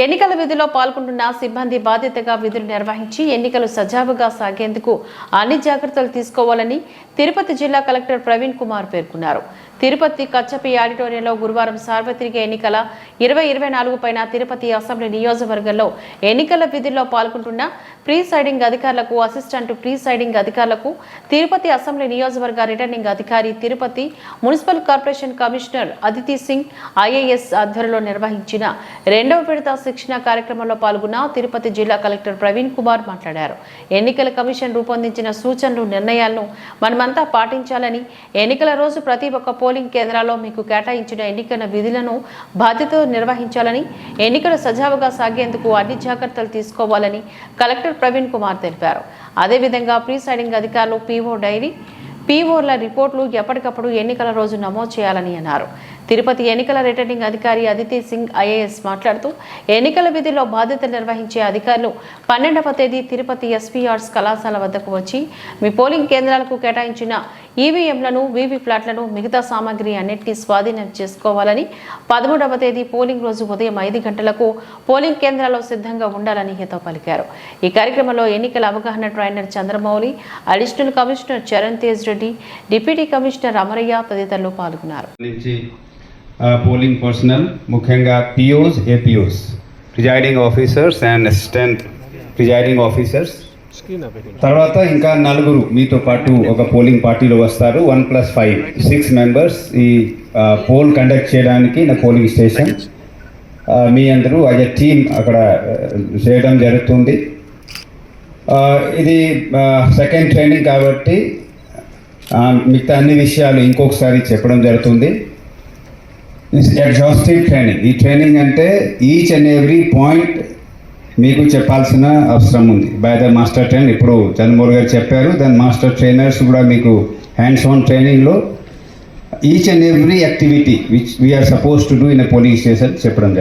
ఎన్నికల విధుల్లో పాల్గొంటున్న సిబ్బంది బాధ్యతగా విధులు నిర్వహించి ఎన్నికలు సజావుగా సాగేందుకు అన్ని జాగ్రత్తలు తీసుకోవాలని తిరుపతి జిల్లా కలెక్టర్ ప్రవీణ్ కుమార్ పేర్కొన్నారు. తిరుపతి కచ్చపి ఆడిటోరియంలో గురువారం సార్వత్రిక ఎన్నికల 2024 పైన తిరుపతి అసెంబ్లీ నియోజకవర్గంలో ఎన్నికల విధుల్లో పాల్గొంటున్న ప్రీసైడింగ్ అధికారులకు, అసిస్టెంట్ ప్రీసైడింగ్ అధికారులకు, తిరుపతి అసెంబ్లీ నియోజకవర్గ రిటర్నింగ్ అధికారి, Tirupati municipal corporation commissioner Aditi Singh IAS ఆధ్వర్యంలో నిర్వహించిన రెండవ విడత శిక్షణ కార్యక్రమంలో పాల్గొన్న తిరుపతి జిల్లా కలెక్టర్ ప్రవీణ్ కుమార్ మాట్లాడారు. ఎన్నికల కమిషన్ రూపొందించిన సూచనలు, నిర్ణయాలను మనమంతా పాటించాలని, ఎన్నికల రోజు ప్రతి ఒక్క పోలింగ్ కేంద్రాల్లో మీకు కేటాయించిన ఎన్నికల విధులను బాధ్యతతో నిర్వహించాలని, ఎన్నికలు సజావుగా సాగేందుకు అన్ని జాగ్రత్తలు తీసుకోవాలని కలెక్టర్ ప్రవీణ్ కుమార్ తెలిపారు. అదేవిధంగా ప్రీసైడింగ్ అధికారులు పీఓ డైరీ, పీఓల రిపోర్టులు ఎప్పటికప్పుడు ఎన్నికల రోజు నమోదు చేయాలని అన్నారు. తిరుపతి ఎన్నికల రిటర్నింగ్ అధికారి అదితి సింగ్ ఐఏఎస్ మాట్లాడుతూ, ఎన్నికల విధిలో బాధ్యతలు నిర్వహించే అధికారులు 12వ తేదీ తిరుపతి ఎస్పీ ఆర్ట్స్ కళాశాల వద్దకు వచ్చి మీ పోలింగ్ కేంద్రాలకు కేటాయించిన ఈవీఎంలను, వీవీప్లాట్లను, మిగతా సామాగ్రి అన్నింటినీ స్వాధీనం చేసుకోవాలని, 13వ తేదీ పోలింగ్ రోజు ఉదయం 5 గంటలకు పోలింగ్ కేంద్రాల్లో సిద్ధంగా ఉండాలని హితవు పలికారు. ఈ కార్యక్రమంలో ఎన్నికల అవగాహన trainer Chandramouli, additional commissioner Charan Tej Reddy, deputy commissioner Amarayya తదితరులు పాల్గొన్నారు. పోలింగ్ పర్సనల్, ముఖ్యంగా POs, APOs, presiding officers and assistant presiding officers, తర్వాత ఇంకా 4 మీతో పాటు ఒక పోలింగ్ పార్టీలో వస్తారు. 1+5 6 మెంబర్స్ ఈ పోల్ కండక్ట్ చేయడానికి నా పోలింగ్ స్టేషన్ మీ అందరూ యాజ్ ఎ టీమ్ అక్కడ చేయడం జరుగుతుంది. ఇది సెకండ్ ట్రైనింగ్ కాబట్టి మిగతా అన్ని విషయాలు ఇంకొకసారి చెప్పడం జరుగుతుంది. Exhaustive training. ఈ ట్రైనింగ్ అంటే ఈచ్ అండ్ ఎవ్రీ పాయింట్ మీకు చెప్పాల్సిన అవసరం ఉంది బై ద మాస్టర్ ట్రైనర్. ఇప్పుడు చంద్రమౌళి గారు చెప్పారు, దాని మాస్టర్ ట్రైనర్స్ కూడా మీకు హ్యాండ్స్ ఆన్ ట్రైనింగ్లో each and every activity which we are suppose to do in a polling station చెప్పడం జరుగుతుంది.